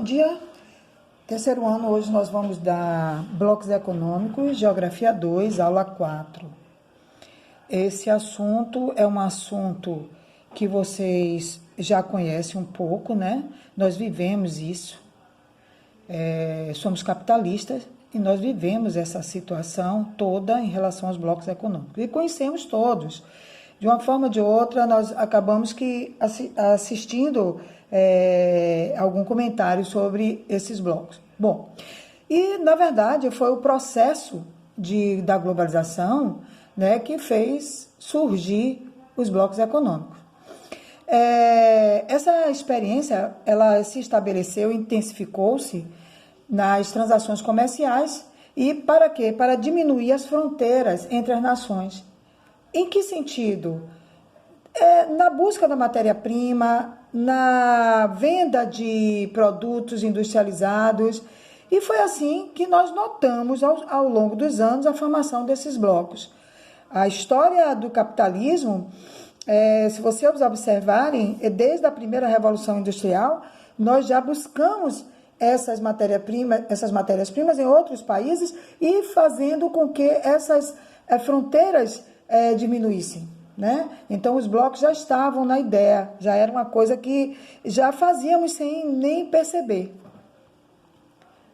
Bom dia, terceiro ano. Hoje nós vamos dar blocos econômicos, geografia 2, aula 4. Esse assunto é um assunto que vocês já conhecem um pouco, né? Nós vivemos isso, somos capitalistas e nós vivemos essa situação toda em relação aos blocos econômicos. E conhecemos todos. De uma forma ou de outra, nós acabamos assistindo algum comentário sobre esses blocos. Bom, e na verdade foi o processo da globalização, né, que fez surgir os blocos econômicos. Essa experiência, ela se estabeleceu, intensificou-se nas transações comerciais e para quê? Para diminuir as fronteiras entre as nações. Em que sentido? Na busca da matéria-prima, na venda de produtos industrializados, e foi assim que nós notamos ao longo dos anos a formação desses blocos. A história do capitalismo, se vocês observarem, desde a primeira Revolução Industrial, nós já buscamos essas matérias-primas em outros países e fazendo com que essas fronteiras diminuíssem, né? Então os blocos já estavam na ideia, já era uma coisa que já fazíamos sem nem perceber.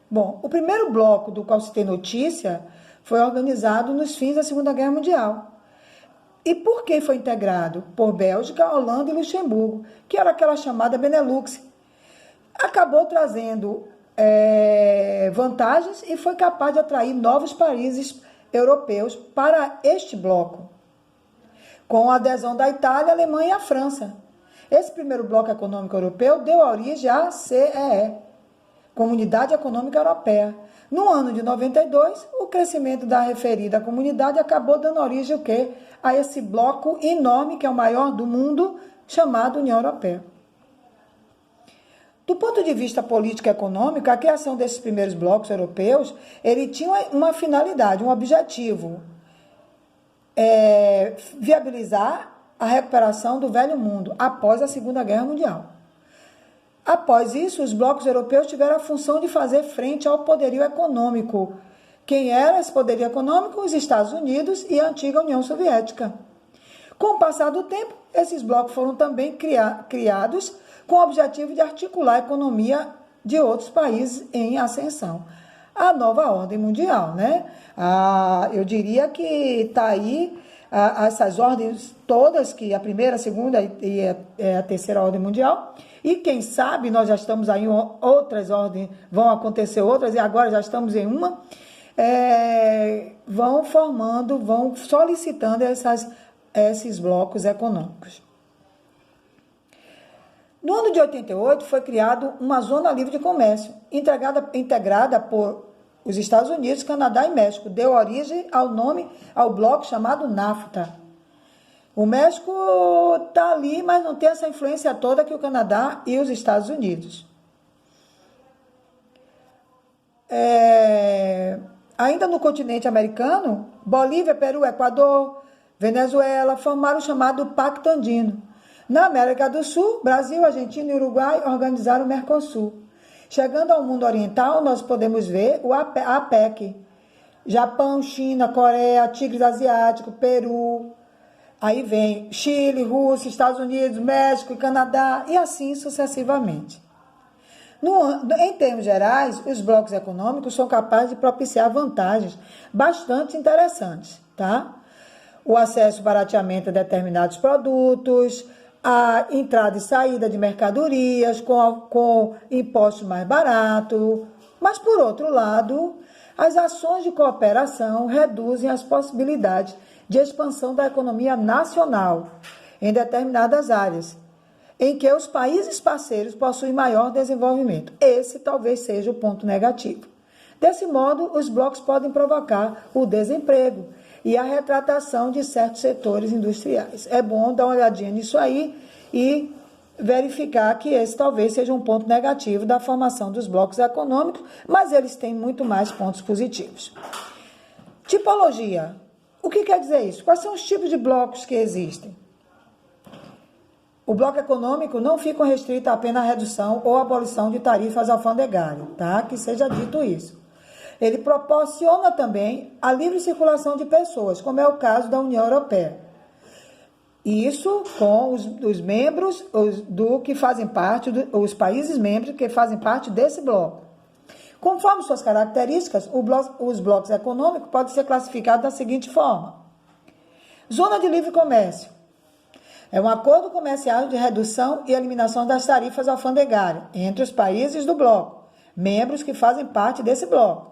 Bom, o primeiro bloco do qual se tem notícia foi organizado nos fins da Segunda Guerra Mundial. E por que foi integrado? Por Bélgica, Holanda e Luxemburgo, que era aquela chamada Benelux. Acabou trazendo vantagens e foi capaz de atrair novos países europeus para este bloco, com a adesão da Itália, Alemanha e a França. Esse primeiro bloco econômico europeu deu origem à CEE, Comunidade Econômica Europeia. No ano de 92, o crescimento da referida comunidade acabou dando origem ao quê? A esse bloco enorme, que é o maior do mundo, chamado União Europeia. Do ponto de vista político e econômico, a criação desses primeiros blocos europeus, ele tinha uma finalidade, um objetivo, viabilizar a recuperação do velho mundo após a Segunda Guerra Mundial. Após isso, os blocos europeus tiveram a função de fazer frente ao poderio econômico. Quem era esse poderio econômico? Os Estados Unidos e a antiga União Soviética. Com o passar do tempo, esses blocos foram também criados com o objetivo de articular a economia de outros países em ascensão. A nova ordem mundial, né? Eu diria que está aí essas ordens todas, que a primeira, a segunda e a terceira ordem mundial, e quem sabe nós já estamos aí em outras ordens, vão acontecer outras, e agora já estamos em uma, vão solicitando esses blocos econômicos. No ano de 88 foi criado uma zona livre de comércio, integrada por os Estados Unidos, Canadá e México. Deu origem ao bloco chamado NAFTA. O México está ali, mas não tem essa influência toda que o Canadá e os Estados Unidos. Ainda no continente americano, Bolívia, Peru, Equador, Venezuela formaram o chamado Pacto Andino. Na América do Sul, Brasil, Argentina e Uruguai organizaram o Mercosul. Chegando ao mundo oriental, nós podemos ver a APEC. Japão, China, Coreia, Tigres Asiático, Peru. Aí vem Chile, Rússia, Estados Unidos, México e Canadá, e assim sucessivamente. Em termos gerais, os blocos econômicos são capazes de propiciar vantagens bastante interessantes, tá? O acesso barateamento a determinados produtos, a entrada e saída de mercadorias com impostos mais baratos. Mas, por outro lado, as ações de cooperação reduzem as possibilidades de expansão da economia nacional em determinadas áreas, em que os países parceiros possuem maior desenvolvimento. Esse talvez seja o ponto negativo. Desse modo, os blocos podem provocar o desemprego e a retratação de certos setores industriais. É bom dar uma olhadinha nisso aí e verificar que esse talvez seja um ponto negativo da formação dos blocos econômicos, mas eles têm muito mais pontos positivos. Tipologia. O que quer dizer isso? Quais são os tipos de blocos que existem? O bloco econômico não fica restrito apenas à redução ou abolição de tarifas alfandegárias, tá? Que seja dito isso. Ele proporciona também a livre circulação de pessoas, como é o caso da União Europeia. Isso com os membros que fazem parte, os países membros que fazem parte desse bloco. Conforme suas características, os blocos econômicos podem ser classificados da seguinte forma. Zona de livre comércio. É um acordo comercial de redução e eliminação das tarifas alfandegárias entre os países do bloco, membros que fazem parte desse bloco.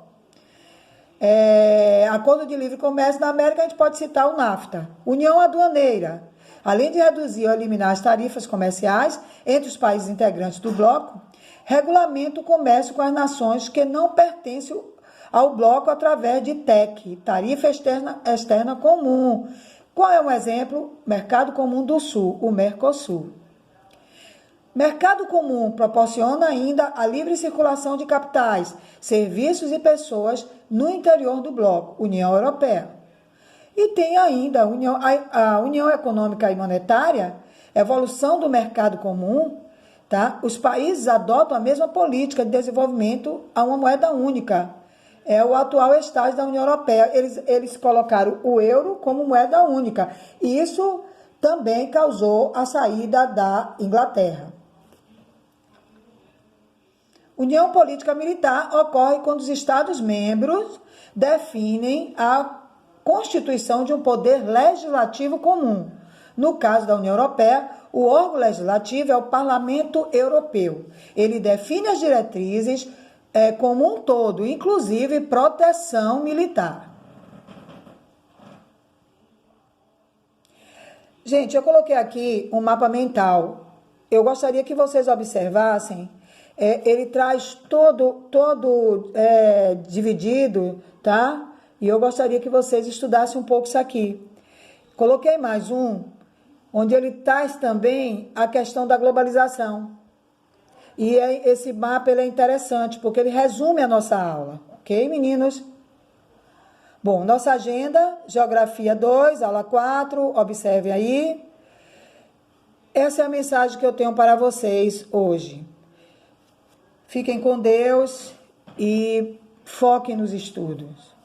Acordo de livre comércio na América, a gente pode citar o NAFTA. União aduaneira. Além de reduzir ou eliminar as tarifas comerciais entre os países integrantes do bloco, regulamenta o comércio com as nações que não pertencem ao bloco através de TEC, Tarifa Externa Comum. Qual é um exemplo? Mercado Comum do Sul, o Mercosul. Mercado Comum proporciona ainda a livre circulação de capitais, serviços e pessoas no interior do bloco, União Europeia. E tem ainda a União Econômica e Monetária, evolução do Mercado Comum, tá? Os países adotam a mesma política de desenvolvimento a uma moeda única. É o atual estágio da União Europeia. Eles colocaram o euro como moeda única. E isso também causou a saída da Inglaterra. União política militar ocorre quando os Estados-membros definem a constituição de um poder legislativo comum. No caso da União Europeia, o órgão legislativo é o Parlamento Europeu. Ele define as diretrizes como um todo, inclusive proteção militar. Gente, eu coloquei aqui um mapa mental. Eu gostaria que vocês observassem. Ele traz todo dividido, tá? E eu gostaria que vocês estudassem um pouco isso aqui. Coloquei mais um, onde ele traz também a questão da globalização. E esse mapa ele é interessante, porque ele resume a nossa aula. Ok, meninos? Bom, nossa agenda, Geografia 2, aula 4, observem aí. Essa é a mensagem que eu tenho para vocês hoje. Fiquem com Deus e foquem nos estudos.